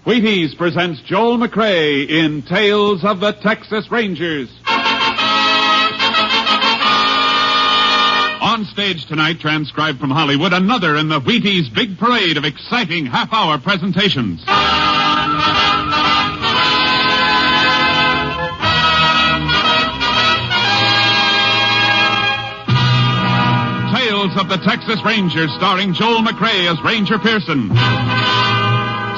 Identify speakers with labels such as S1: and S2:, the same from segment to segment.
S1: Wheaties presents Joel McRae in Tales of the Texas Rangers. On stage tonight, transcribed from Hollywood, another in the Wheaties big parade of exciting half-hour presentations. Tales of the Texas Rangers, starring Joel McRae as Ranger Pearson.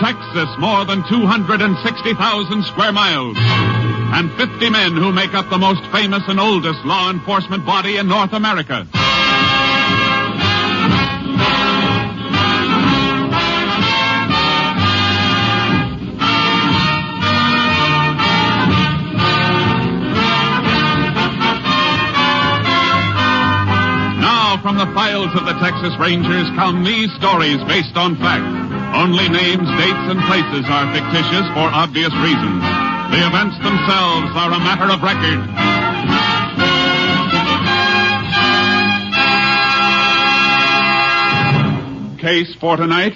S1: Texas, more than 260,000 square miles. And 50 men who make up the most famous and oldest law enforcement body in North America. Now, from the files of the Texas Rangers come these stories based on fact. Only names, dates, and places are fictitious for obvious reasons. The events themselves are a matter of record. Case for tonight,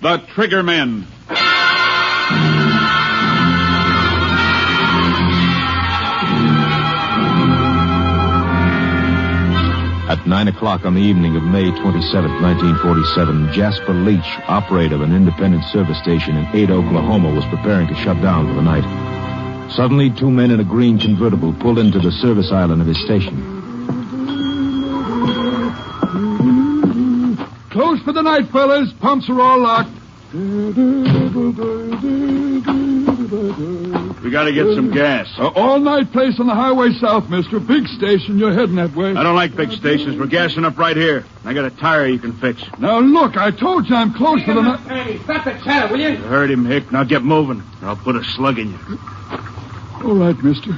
S1: the Trigger Men.
S2: At 9 o'clock on the evening of May 27, 1947, Jasper Leach, operator of an independent service station in Ada, Oklahoma, was preparing to shut down for the night. Suddenly, two men in a green convertible pulled into the service island of his station.
S3: Close for the night, fellas. Pumps are all locked.
S4: We gotta get some gas.
S3: All-night place on the highway south, mister. Big station. You're heading that way.
S4: I don't like big stations. We're gassing up right here. I got a tire you can fix.
S3: Now, look, I told you I'm close to the night.
S5: Hey, stop the chatter, will you?
S4: You heard him, Hick. Now get moving, or I'll put a slug in you.
S3: All right, mister.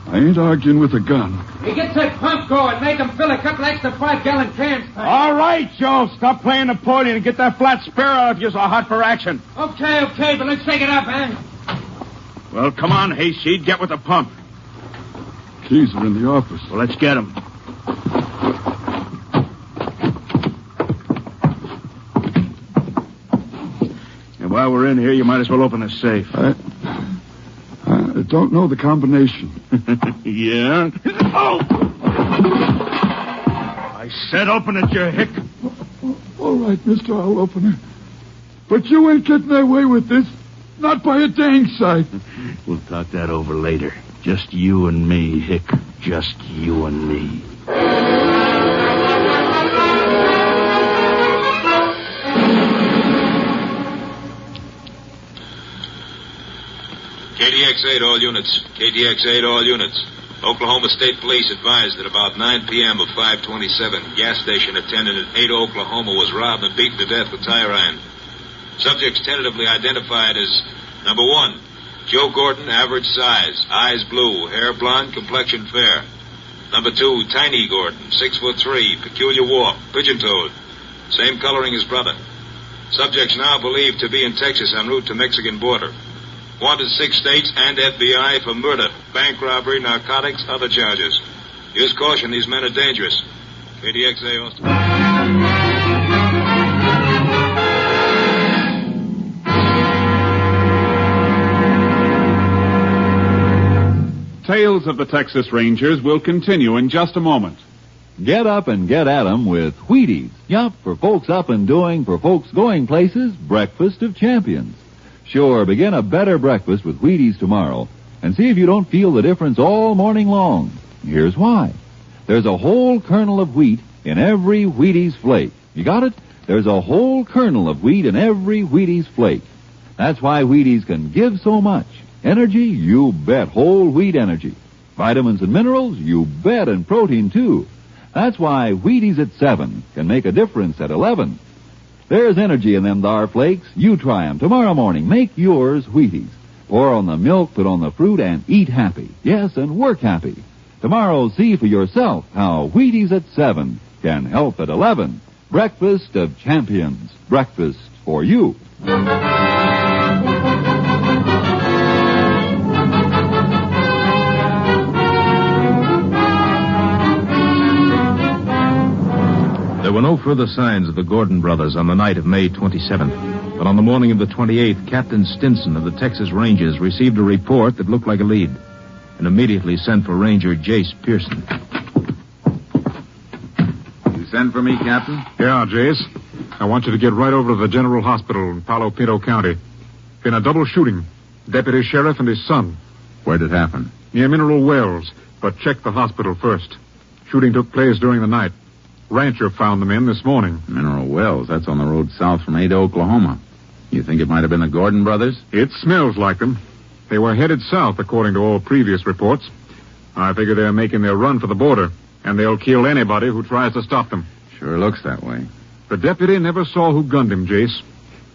S3: I ain't arguing with a gun.
S5: Hey, get that pump going. Make them fill a couple extra 5-gallon cans.
S4: All right, Joe. Stop playing Napoleon and get that flat spare out if you're so hot for action.
S5: Okay, but let's take it up, eh?
S4: Well, come on, Hayseed. Get with the pump.
S3: Keys are in the office.
S4: Well, let's get them. And while we're in here, you might as well open the safe.
S3: I don't know the combination.
S4: Yeah? Oh! I said open it, you hick.
S3: All right, mister, I'll open it. But you ain't getting away with this. Not by a dang sight.
S4: We'll talk that over later. Just you and me, Hick. Just you and me.
S6: KDX-8, all units. KDX-8, all units. Oklahoma State Police advised that about 9 p.m. of 5/27, gas station attendant at Ada, Oklahoma was robbed and beaten to death with tire iron. Subjects tentatively identified as number 1, Joe Gordon, average size, eyes blue, hair blonde, complexion fair. Number 2, Tiny Gordon, 6'3", peculiar walk, pigeon-toed, same coloring as brother. Subjects now believed to be in Texas en route to Mexican border. Wanted 6 states and FBI for murder, bank robbery, narcotics, other charges. Use caution, these men are dangerous. KDXA Austin.
S1: Tales of the Texas Rangers will continue in just a moment.
S7: Get up and get at 'em with Wheaties. Yup, for folks up and doing, for folks going places, breakfast of champions. Sure, begin a better breakfast with Wheaties tomorrow and see if you don't feel the difference all morning long. Here's why. There's a whole kernel of wheat in every Wheaties flake. You got it? There's a whole kernel of wheat in every Wheaties flake. That's why Wheaties can give so much. Energy? You bet. Whole wheat energy. Vitamins and minerals? You bet. And protein, too. That's why Wheaties at 7 can make a difference at 11. There's energy in them thar flakes. You try 'em tomorrow morning. Make yours Wheaties. Pour on the milk, put on the fruit, and eat happy. Yes, and work happy. Tomorrow, see for yourself how Wheaties at 7 can help at 11. Breakfast of champions. Breakfast for you.
S2: There were no no further signs of the Gordon brothers on the night of May 27th. But on the morning of the 28th, Captain Stinson of the Texas Rangers received a report that looked like a lead and immediately sent for Ranger Jace Pearson.
S8: You send for me, Captain?
S9: Yeah, Jace. I want you to get right over to the General Hospital in Palo Pinto County. Been a double shooting. Deputy Sheriff and his son.
S8: Where'd it happen?
S9: Near Mineral Wells, but check the hospital first. Shooting took place during the night. Rancher found the men this morning.
S8: Mineral Wells, that's on the road south from Ada, Oklahoma. You think it might have been the Gordon brothers?
S9: It smells like them. They were headed south, according to all previous reports. I figure they're making their run for the border, and they'll kill anybody who tries to stop them.
S8: Sure looks that way.
S9: The deputy never saw who gunned him, Jace.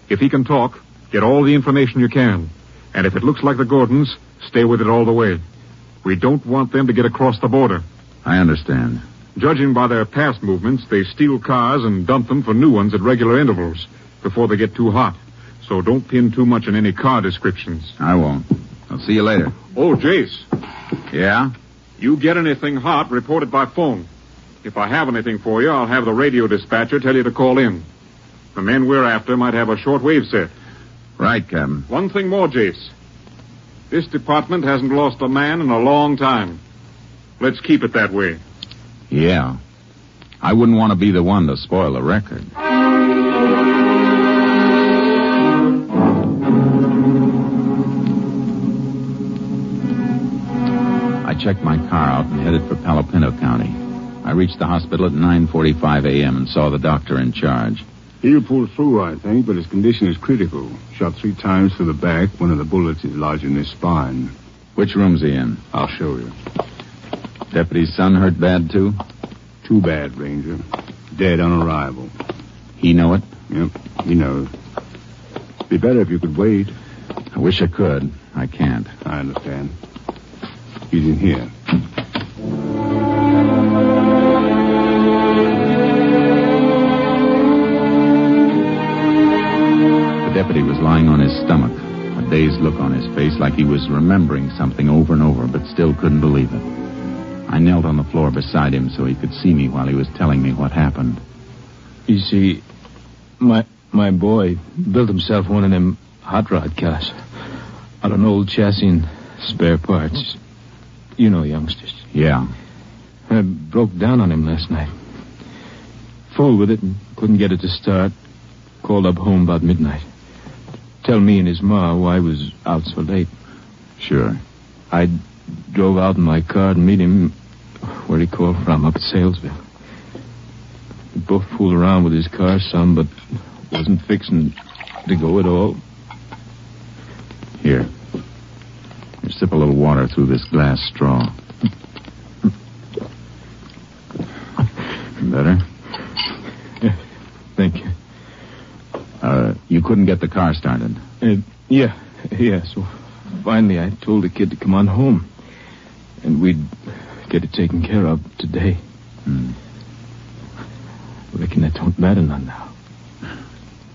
S9: If he can talk, get all the information you can. And if it looks like the Gordons, stay with it all the way. We don't want them to get across the border.
S8: I understand.
S9: Judging by their past movements, they steal cars and dump them for new ones at regular intervals before they get too hot. So don't pin too much on any car descriptions.
S8: I won't. I'll see you later.
S9: Oh, Jace.
S8: Yeah?
S9: You get anything hot, report it by phone. If I have anything for you, I'll have the radio dispatcher tell you to call in. The men we're after might have a shortwave set.
S8: Right, Captain.
S9: One thing more, Jace. This department hasn't lost a man in a long time. Let's keep it that way.
S8: Yeah. I wouldn't want to be the one to spoil the record. I checked my car out and headed for Palo Pinto County. I reached the hospital at 9:45 a.m. and saw the doctor in charge.
S10: He'll pull through, I think, but his condition is critical. Shot 3 times to the back. One of the bullets is lodged in his spine.
S8: Which room's he in?
S10: I'll show you.
S8: Deputy's son hurt bad, too?
S10: Too bad, Ranger. Dead on arrival.
S8: He know it?
S10: Yep, he knows. Be better if you could wait.
S8: I wish I could. I can't.
S10: I understand. He's in here.
S8: The deputy was lying on his stomach, a dazed look on his face like he was remembering something over and over, but still couldn't believe it. I knelt on the floor beside him so he could see me while he was telling me what happened.
S2: You see, my boy built himself one of them hot rod cars out of an old chassis and spare parts. You know youngsters.
S8: Yeah.
S2: I broke down on him last night. Full with it and couldn't get it to start. Called up home about midnight. Tell me and his ma why I was out so late.
S8: Sure.
S2: I drove out in my car to meet him where he called from, up at Salesville. We both fooled around with his car some, but wasn't fixing to go at all.
S8: Here. You sip a little water through this glass straw. Better?
S2: Yeah, thank you.
S8: You couldn't get the car started?
S2: Yeah, so finally I told the kid to come on home. And we'd get it taken care of today.
S8: I
S2: reckon that don't matter none now.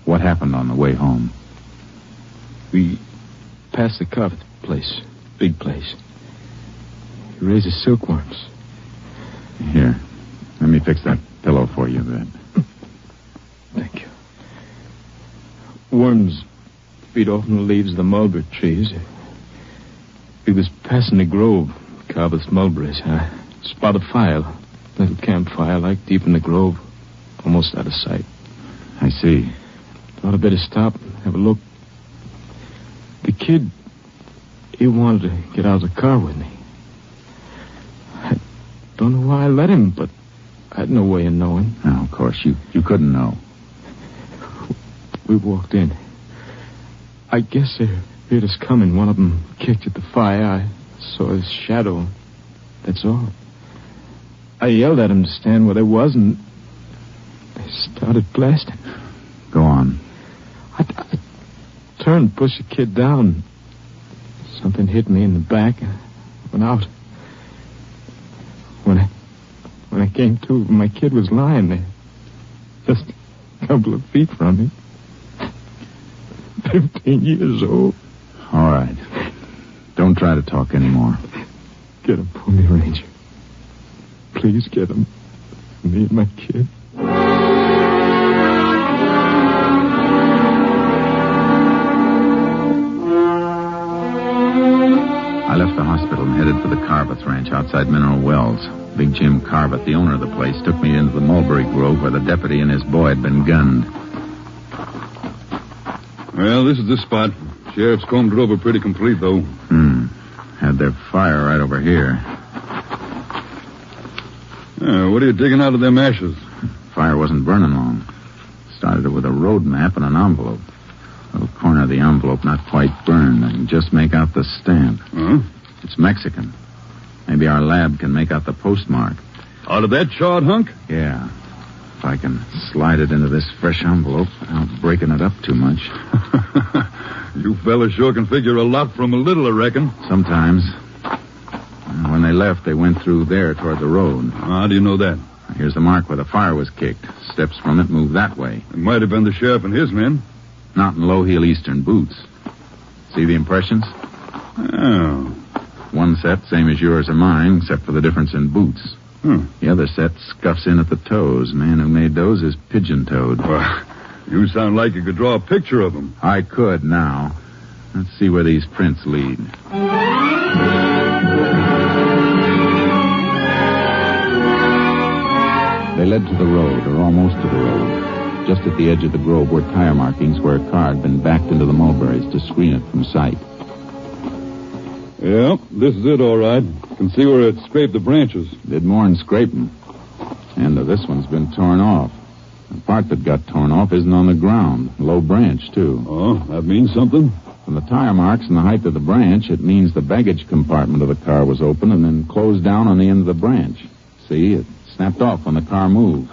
S8: What happened on the way home?
S2: We passed the carpet place. Big place. He raises silkworms.
S8: Here. Let me fix that pillow for you, then.
S2: Thank you. Worms feed off in the leaves of the mulberry trees. We was passing the grove, Carvel's mulberries. I spot a fire, little campfire like deep in the grove, almost out of sight.
S8: I see.
S2: Thought I'd better stop and have a look. The kid, he wanted to get out of the car with me. I don't know why I let him, but I had no way of knowing.
S8: No, of course, you couldn't know.
S2: We walked in. I guess they heard us coming. One of them kicked at the fire. I saw his shadow. That's all. I yelled at him to stand where they was, and they started blasting.
S8: Go on.
S2: I turned, pushed the kid down. Something hit me in the back. I went out. When I came to, my kid was lying there. Just a couple of feet from me. 15 years old.
S8: All right. Don't try to talk anymore.
S2: Get him for me, Ranger. Please get him. Me and my kid.
S8: headed for the Carveth ranch outside Mineral Wells. Big Jim Carveth, the owner of the place, took me into the mulberry grove where the deputy and his boy had been gunned.
S3: Well, this is the spot. Sheriff's combed it over pretty complete, though.
S8: Had their fire right over here.
S3: What are you digging out of them ashes?
S8: Fire wasn't burning long. Started it with a road map and an envelope. Little corner of the envelope not quite burned. I can just make out the stamp.
S3: Huh?
S8: It's Mexican. Maybe our lab can make out the postmark.
S3: Out of that charred hunk?
S8: Yeah. If I can slide it into this fresh envelope without breaking it up too much.
S3: You fellas sure can figure a lot from a little, I reckon.
S8: Sometimes. When they left, they went through there toward the road.
S3: How do you know that?
S8: Here's the mark where the fire was kicked. Steps from it move that way.
S3: It might have been the sheriff and his men.
S8: Not in low-heel Eastern boots. See the impressions?
S3: Oh.
S8: One set, same as yours or mine, except for the difference in boots. The other set scuffs in at the toes. Man who made those is pigeon-toed.
S3: Well, you sound like you could draw a picture of them.
S8: I could now. Let's see where these prints lead. They led to the road, or almost to the road, just at the edge of the grove were tire markings where a car had been backed into the mulberries to screen it from sight.
S3: Yeah, this is it, all right. Can see where it scraped the branches.
S8: Did more than scrape them. End of this one's been torn off. The part that got torn off isn't on the ground. Low branch, too.
S3: Oh, that means something?
S8: From the tire marks and the height of the branch, it means the baggage compartment of the car was open and then closed down on the end of the branch. See, it snapped off when the car moved.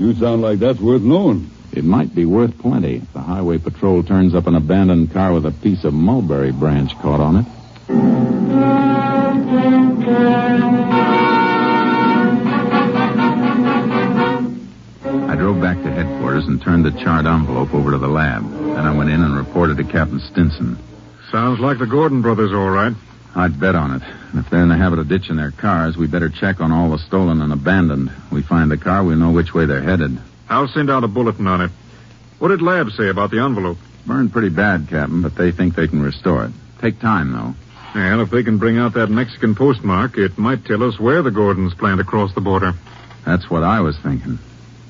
S3: You sound like that's worth knowing.
S8: It might be worth plenty if the highway patrol turns up an abandoned car with a piece of mulberry branch caught on it. I drove back to headquarters and turned the charred envelope over to the lab. Then I went in and reported to Captain Stinson.
S9: Sounds like the Gordon brothers, all right.
S8: I'd bet on it. And if they're in the habit of ditching their cars, we better check on all the stolen and abandoned. We find the car, we'll know which way they're headed.
S9: I'll send out a bulletin on it. What did Lab say about the envelope?
S8: Burned pretty bad, Captain, but they think they can restore it. Take time, though.
S9: And if they can bring out that Mexican postmark, it might tell us where the Gordons plan to cross the border.
S8: That's what I was thinking.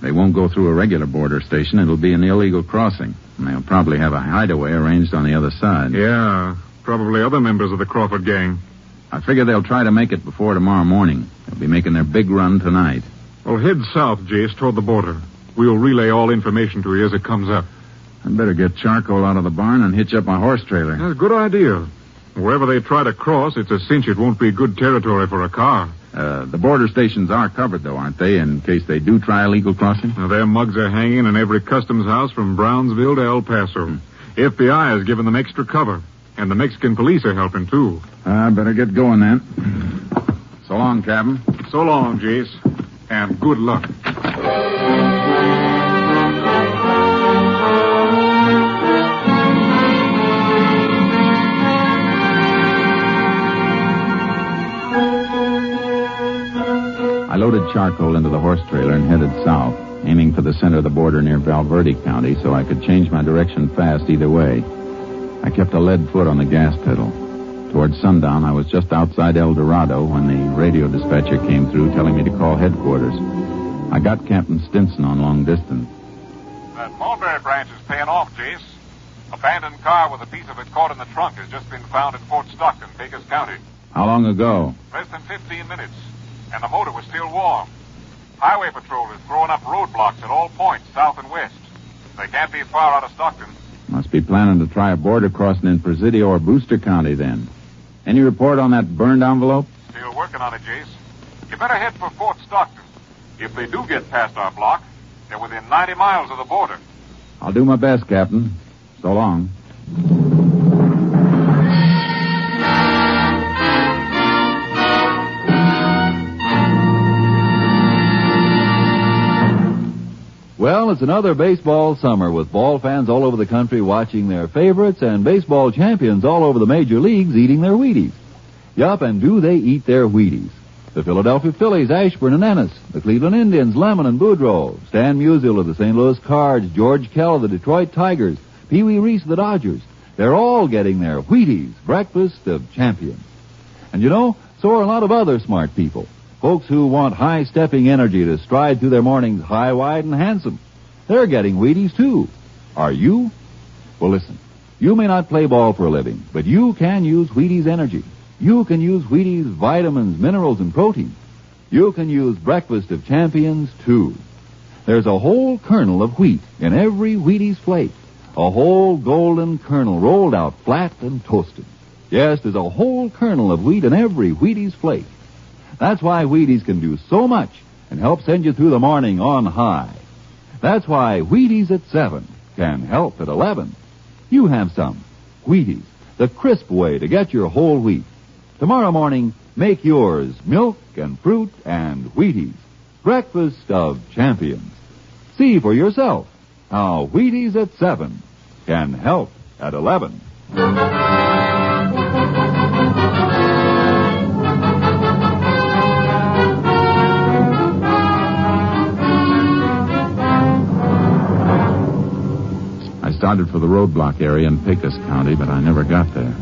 S8: They won't go through a regular border station. It'll be an illegal crossing. And they'll probably have a hideaway arranged on the other side.
S9: Yeah, probably other members of the Crawford gang.
S8: I figure they'll try to make it before tomorrow morning. They'll be making their big run tonight.
S9: Well, head south, Jace, toward the border. We'll relay all information to you as it comes up.
S8: I'd better get charcoal out of the barn and hitch up my horse trailer.
S9: That's a good idea. Wherever they try to cross, it's a cinch it won't be good territory for a car.
S8: The border stations are covered, though, aren't they, in case they do try illegal crossing?
S9: Now, their mugs are hanging in every customs house from Brownsville to El Paso. FBI has given them extra cover, and the Mexican police are helping, too.
S8: I better get going, then. So long, Captain.
S9: So long, Jace, and good luck.
S8: I loaded charcoal into the horse trailer and headed south, aiming for the center of the border near Valverde County so I could change my direction fast either way. I kept a lead foot on the gas pedal. Toward sundown, I was just outside El Dorado when the radio dispatcher came through telling me to call headquarters. I got Captain Stinson on long distance.
S11: That mulberry branch is paying off, Jace. Abandoned car with a piece of it caught in the trunk has just been found in Fort Stockton, Pecos County.
S8: How long ago?
S11: Less than 15 minutes. And the motor was still warm. Highway Patrol is throwing up roadblocks at all points, south and west. They can't be far out of Stockton.
S8: Must be planning to try a border crossing in Presidio or Brewster County, then. Any report on that burned envelope?
S11: Still working on it, Jace. You better head for Fort Stockton. If they do get past our block, they're within 90 miles of the border.
S8: I'll do my best, Captain. So long.
S7: Well, it's another baseball summer with ball fans all over the country watching their favorites and baseball champions all over the major leagues eating their Wheaties. Yup, and do they eat their Wheaties? The Philadelphia Phillies, Ashburn and Ennis. The Cleveland Indians, Lemon and Boudreaux. Stan Musial of the St. Louis Cards. George Kell of the Detroit Tigers. Pee Wee Reese of the Dodgers. They're all getting their Wheaties, breakfast of champions. And you know, so are a lot of other smart people. Folks who want high-stepping energy to stride through their mornings high, wide, and handsome. They're getting Wheaties, too. Are you? Well, listen. You may not play ball for a living, but you can use Wheaties energy. You can use Wheaties vitamins, minerals, and protein. You can use Breakfast of Champions, too. There's a whole kernel of wheat in every Wheaties flake. A whole golden kernel rolled out flat and toasted. Yes, there's a whole kernel of wheat in every Wheaties flake. That's why Wheaties can do so much and help send you through the morning on high. That's why Wheaties at 7 can help at 11. You have some. Wheaties, the crisp way to get your whole wheat. Tomorrow morning, make yours milk and fruit and Wheaties. Breakfast of Champions. See for yourself how Wheaties at 7 can help at 11.
S8: I started for the roadblock area in Pecos County, but I never got there.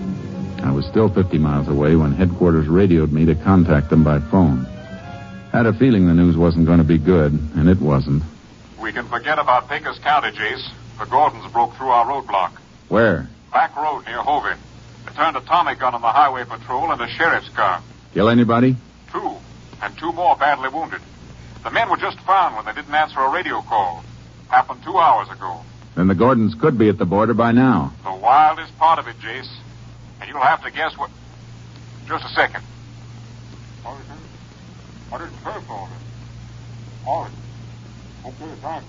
S8: I was still 50 miles away when headquarters radioed me to contact them by phone. Had a feeling the news wasn't going to be good, and it wasn't.
S11: We can forget about Pecos County, Jace. The Gordons broke through our roadblock.
S8: Where?
S11: Back road near Hovin. They turned a Tommy gun on the highway patrol and a sheriff's car.
S8: Kill anybody?
S11: 2, and 2 more badly wounded. The men were just found when they didn't answer a radio call. Happened 2 hours ago.
S8: Then the Gordons could be at the border by now.
S11: The wildest part of it, Jace. And you'll have to guess what... Just a second. What is her phone? Okay, thanks.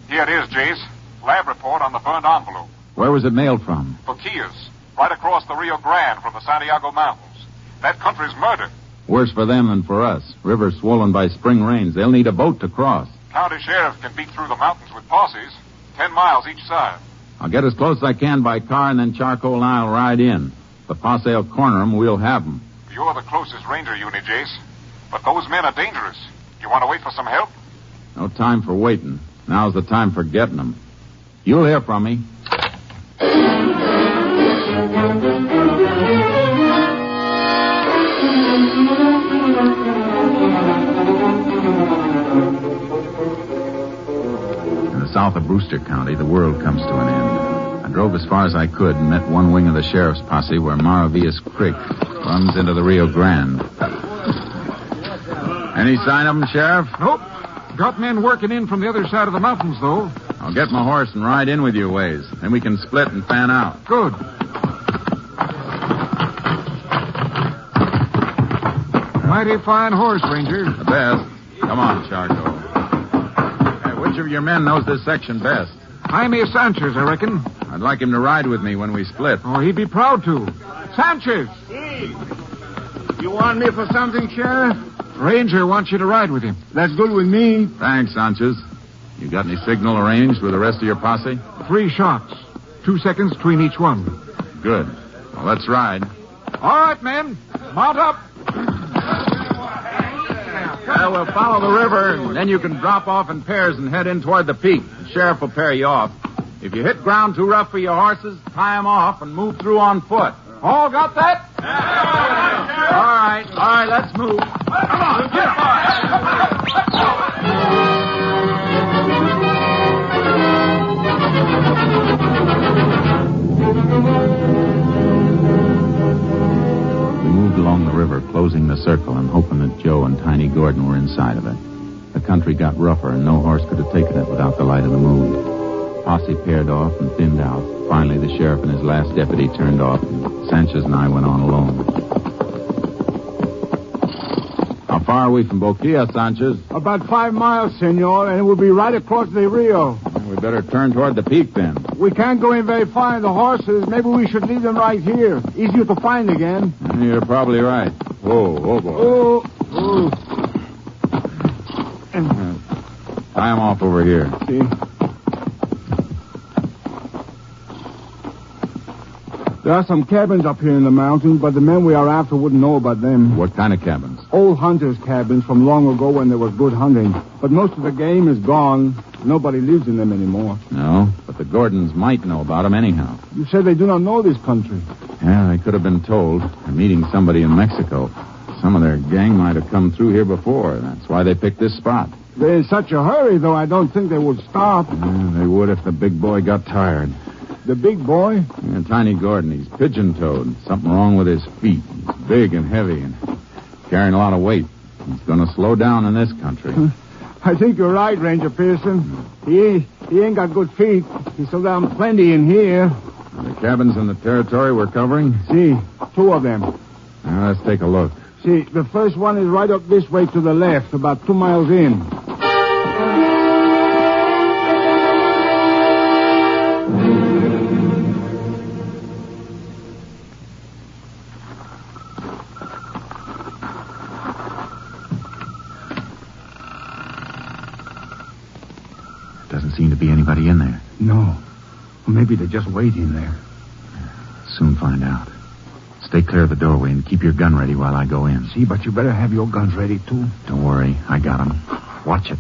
S11: Here it is, Jace. Lab report on the burned envelope.
S8: Where was it mailed from?
S11: Faquirs. Right across the Rio Grande from the Santiago Mountains. That country's murder.
S8: Worse for them than for us. River swollen by spring rains. They'll need a boat to cross.
S11: County sheriffs can beat through the mountains with posses. 10 miles each side.
S8: I'll get as close as I can by car, and then Charcoal and I'll ride in. The posse will corner them. We'll have them.
S11: You're the closest ranger unit, Jace. But those men are dangerous. You want to wait for some help?
S8: No time for waiting. Now's the time for getting them. You'll hear from me. In the south of Brewster County, the world comes to an end. I drove as far as I could and met one wing of the sheriff's posse where Maravillas Creek runs into the Rio Grande. Any sign of them, Sheriff?
S9: Nope. Got men working in from the other side of the mountains, though.
S8: I'll get my horse and ride in with you a ways. Then we can split and fan out.
S9: Good. Mighty fine horse, Ranger.
S8: The best. Come on, Charcoal. Hey, which of your men knows this section best?
S9: Jaime Sanchez, I reckon.
S8: I'd like him to ride with me when we split.
S9: Oh, he'd be proud to. Sanchez!
S10: Hey, you want me for something, Sheriff?
S9: Ranger wants you to ride with him.
S10: That's good with me.
S8: Thanks, Sanchez. You got any signal arranged with the rest of your posse?
S9: 3 shots. 2 seconds between each one.
S8: Good. Well, let's ride.
S9: All right, men. Mount up.
S8: We'll follow the river, and then you can drop off in pairs and head in toward the peak. The sheriff will pair you off. If you hit ground too rough for your horses, tie them off and move through on foot.
S9: All got that?
S8: All right, let's move. Come on, get We moved along the river, closing the circle and hoping that Joe and Tiny Gordon were inside of it. The country got rougher, and no horse could have taken it without the light of the moon. Posse paired off and thinned out. Finally, the sheriff and his last deputy turned off, and Sanchez and I went on alone. How far are we from Boquilla, Sanchez?
S10: About 5 miles, senor, and we'll be right across the Rio.
S8: We better turn toward the peak, then.
S10: We can't go in very far in the horses. Maybe we should leave them right here. Easier to find again.
S8: You're probably right. Whoa, boy.
S10: Oh.
S8: Tie him off over here.
S10: See? There are some cabins up here in the mountains, but the men we are after wouldn't know about them.
S8: What kind of cabins?
S10: Old hunters' cabins from long ago when there was good hunting. But most of the game is gone. Nobody lives in them anymore.
S8: No, but the Gordons might know about them anyhow.
S10: You said they do not know this country.
S8: Yeah, they could have been told. They're meeting somebody in Mexico. Some of their gang might have come through here before. That's why they picked this spot.
S10: They're in such a hurry, though, I don't think they would stop.
S8: Yeah, they would if the big boy got tired.
S10: The big boy?
S8: Yeah, Tiny Gordon, he's pigeon-toed. Something wrong with his feet. He's big and heavy and carrying a lot of weight. He's going to slow down in this country.
S10: I think you're right, Ranger Pearson. He ain't got good feet. He slowed down plenty in here.
S8: The cabins in the territory we're covering?
S10: See, 2 of them.
S8: Now, let's take a look.
S10: See, the first one is right up this way to the left, about 2 miles in.
S8: Doesn't seem to be anybody in there.
S10: No. Maybe they're just waiting there.
S8: Soon find out. Stay clear of the doorway and keep your gun ready while I go in.
S10: See, but you better have your guns ready, too.
S8: Don't worry. I got them. Watch it.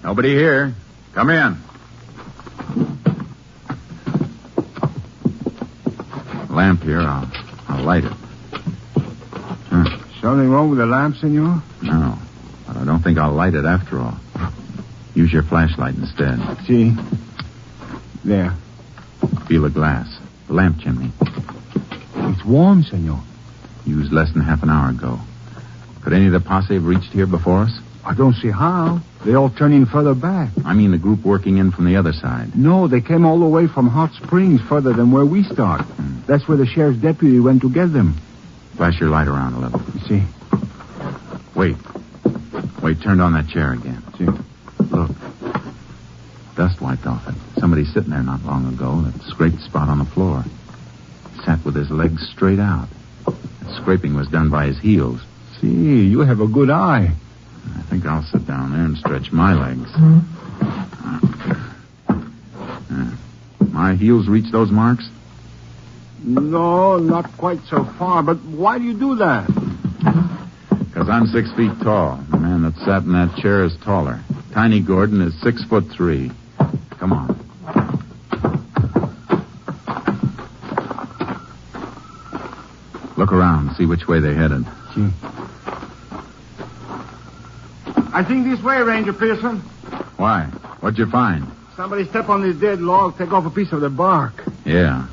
S8: Nobody here. Come in. Lamp here. I'll light it.
S10: Something wrong with the lamp, senor?
S8: No. But I don't think I'll light it after all. Use your flashlight instead.
S10: See? There.
S8: Feel the glass. The lamp chimney.
S10: It's warm, senor.
S8: Used less than half an hour ago. Could any of the posse have reached here before us?
S10: I don't see how. They all turn in further back.
S8: I mean the group working in from the other side.
S10: No, they came all the way from Hot Springs, further than where we start. That's where the sheriff's deputy went to get them.
S8: Flash your light around a little.
S10: You see?
S8: Wait, turned on that chair again.
S10: See?
S8: Look. Dust wiped off it. Somebody sitting there not long ago that scraped the spot on the floor. He sat with his legs straight out. The scraping was done by his heels.
S10: See, you have a good eye.
S8: I think I'll sit down there and stretch my legs. My heels reach those marks?
S10: No, not quite so far, but why do you do that?
S8: Because I'm 6 feet tall. The man that sat in that chair is taller. Tiny Gordon is 6'3". Come on. Look around, see which way they headed.
S10: See. I think this way, Ranger Pearson.
S8: Why? What'd you find?
S10: Somebody step on this dead log, take off a piece of the bark.
S8: Yeah.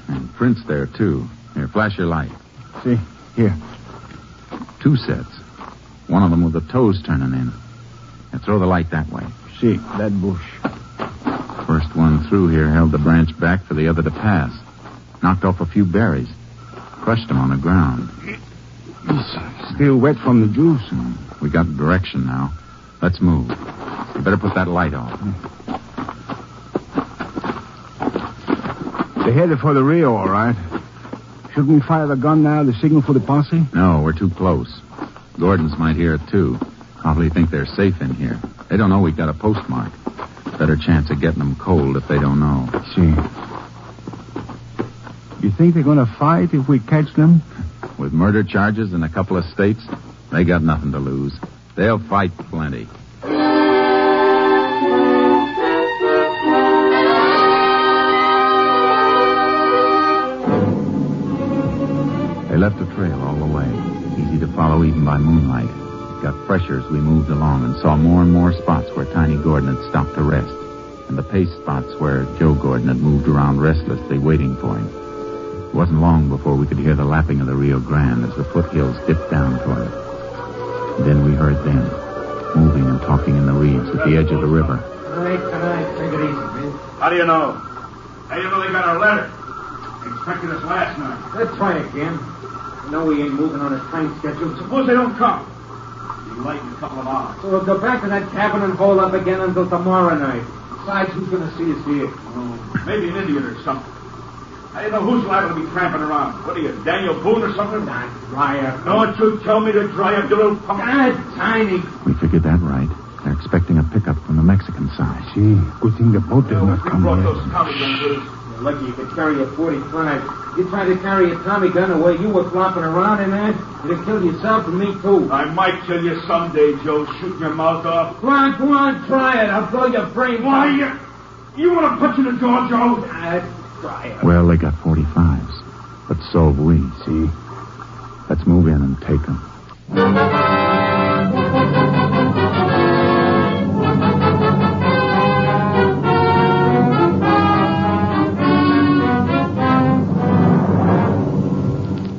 S8: And prints there, too. Here, flash your light.
S10: See, here.
S8: 2 sets. One of them with the toes turning in. Now throw the light that way.
S10: See, that bush.
S8: First one through here held the branch back for the other to pass. Knocked off a few berries. Crushed them on the ground.
S10: It's still wet from the juice.
S8: We got direction now. Let's move. You better put that light on.
S10: They're headed for the Rio, all right. Shouldn't we fire the gun now to signal for the posse?
S8: No, we're too close. Gordons might hear it, too. Probably think they're safe in here. They don't know we've got a postmark. Better chance of getting them cold if they don't know.
S10: See. You think they're going to fight if we catch them?
S8: With murder charges in a couple of states, they got nothing to lose. They'll fight plenty. They left a trail all the way, easy to follow even by moonlight. It got fresher as we moved along and saw more and more spots where Tiny Gordon had stopped to rest, and the pace spots where Joe Gordon had moved around restlessly waiting for him. It wasn't long before we could hear the lapping of the Rio Grande as the foothills dipped down toward it. And then we heard them, moving and talking in the reeds at the edge of the river.
S5: All right. Take it easy, man.
S11: How do you know? How do you know they got our letter? They expected us last night.
S5: Let's try again. You know we ain't moving on a time schedule.
S11: Suppose they don't come. It'll be light in a couple of hours.
S5: So we'll go back to that cabin and hold up again until tomorrow night. Besides, who's going to see us here?
S11: Maybe an Indian or something. I don't know who's liable to be tramping around. What are you, Daniel Boone or something?
S5: Not dry up.
S11: Don't you tell me to dry up, you little punk.
S5: God, Tiny.
S8: We figured that right. They're expecting a pickup from the Mexican side.
S10: See, good thing the boat did not
S11: Who
S10: come
S11: brought
S10: yet.
S11: those Tommy guns with us?
S5: Lucky you could carry a .45. You tried to carry a Tommy gun the way you were flopping around in that, you'd have killed yourself and me, too.
S12: I might kill you someday, Joe, shooting your mouth off.
S5: Go on, try it. I'll blow your brains
S12: Why,
S5: out.
S12: you want to punch in the door, Joe?
S5: Try it.
S8: Well, they got 45s. But so have we, see? Let's move in and take them.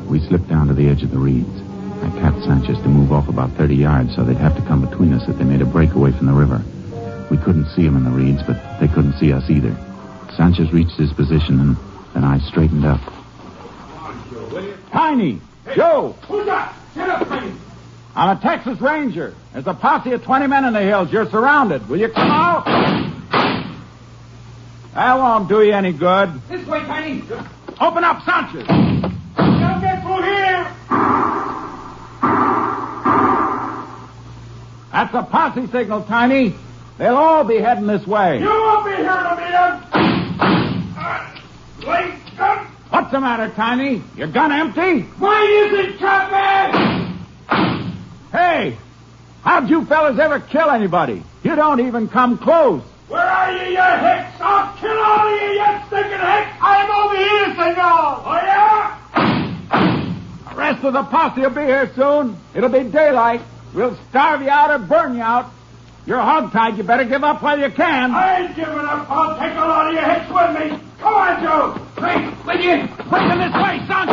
S8: We slipped down to the edge of the reeds. I tapped Sanchez to move off about 30 yards so they'd have to come between us if they made a break away from the river. We couldn't see them in the reeds, but they couldn't see us either. Sanchez reached his position, and then I straightened up.
S13: Tiny! Joe!
S12: Who's that? Get up, Tiny!
S13: I'm a Texas Ranger. There's a posse of 20 men in the hills. You're surrounded. Will you come out? That won't do you any good.
S5: This way, Tiny.
S13: Open up, Sanchez.
S12: Don't get through here!
S13: That's a posse signal, Tiny. They'll all be heading this way.
S12: You won't be here to meet us! Late gun!
S13: What's the matter, Tiny? Your gun empty?
S12: Mine isn't, Chapman!
S13: Hey! How'd you fellas ever kill anybody? You don't even come close.
S12: Where are you, you hicks? I'll kill all of you, you stinking hicks! I'm over here, senor! Oh, yeah?
S13: The rest of the posse will be here soon. It'll be daylight. We'll starve you out or burn you out. You're hogtied. You better give up while you can.
S12: I ain't giving up. I'll take a lot of you hicks with me. Come on, Joe.
S5: Wait, will you?
S13: Bring them this way, son.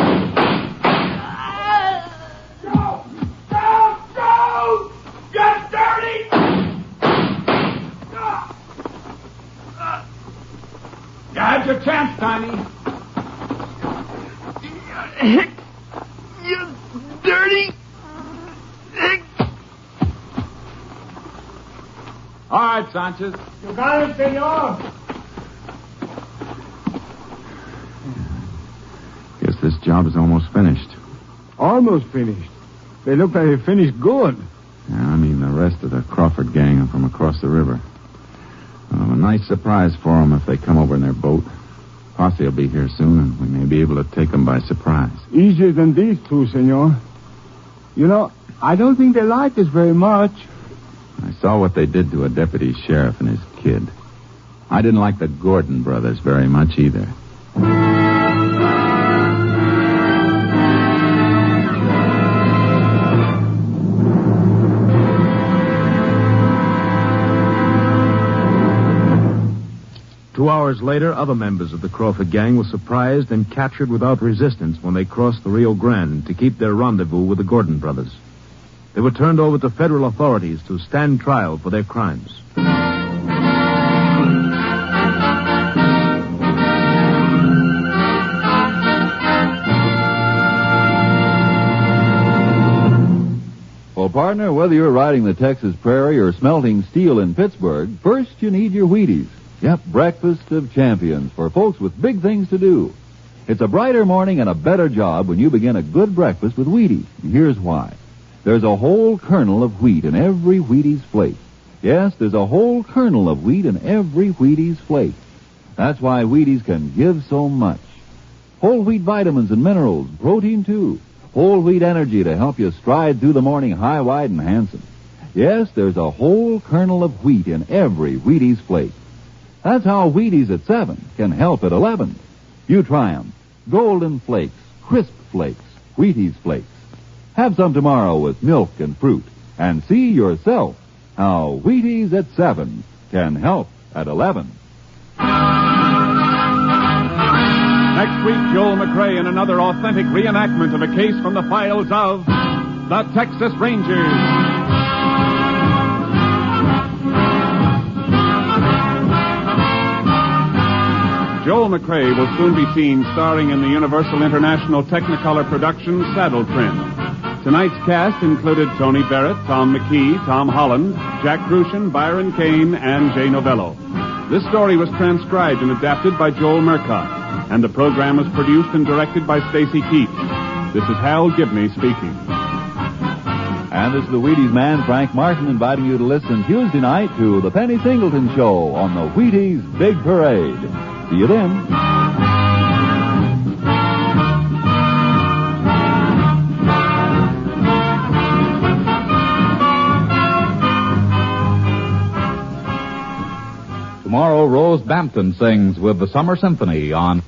S12: Joe! Joe! Get dirty!
S13: You had your chance, Tiny.
S12: You dirty hick!
S13: All right, Sanchez.
S12: You got it, senor.
S8: Guess this job is almost finished.
S10: Almost finished. They look like they finished good.
S8: Yeah, I mean, the rest of the Crawford gang are from across the river. A nice surprise for them if they come over in their boat. Posse will be here soon, and we may be able to take them by surprise.
S10: Easier than these two, senor. You know, I don't think they like us very much.
S8: I saw what they did to a deputy sheriff and his kid. I didn't like the Gordon brothers very much either.
S2: Two hours later, other members of the Crawford gang were surprised and captured without resistance when they crossed the Rio Grande to keep their rendezvous with the Gordon brothers. They were turned over to federal authorities to stand trial for their crimes.
S7: Well, partner, whether you're riding the Texas prairie or smelting steel in Pittsburgh, first you need your Wheaties. Yep, breakfast of champions for folks with big things to do. It's a brighter morning and a better job when you begin a good breakfast with Wheaties. And here's why. There's a whole kernel of wheat in every Wheaties flake. Yes, there's a whole kernel of wheat in every Wheaties flake. That's why Wheaties can give so much. Whole wheat vitamins and minerals, protein too. Whole wheat energy to help you stride through the morning high, wide, and handsome. Yes, there's a whole kernel of wheat in every Wheaties flake. That's how Wheaties at 7 can help at 11. You try 'em. Golden Flakes, Crisp Flakes, Wheaties Flakes. Have some tomorrow with milk and fruit. And see yourself how Wheaties at 7 can help at 11.
S1: Next week, Joel McRae in another authentic reenactment of a case from the files of the Texas Rangers. Joel McRae will soon be seen starring in the Universal International Technicolor production Saddle Trim. Tonight's cast included Tony Barrett, Tom McKee, Tom Holland, Jack Crucian, Byron Kane, and Jay Novello. This story was transcribed and adapted by Joel Murcott, and the program was produced and directed by Stacy Keats. This is Hal Gibney speaking.
S7: And this is the Wheaties man, Frank Martin, inviting you to listen Tuesday night to the Penny Singleton Show on the Wheaties Big Parade. See you then.
S14: Tomorrow, Rose Bampton sings with the Summer Symphony on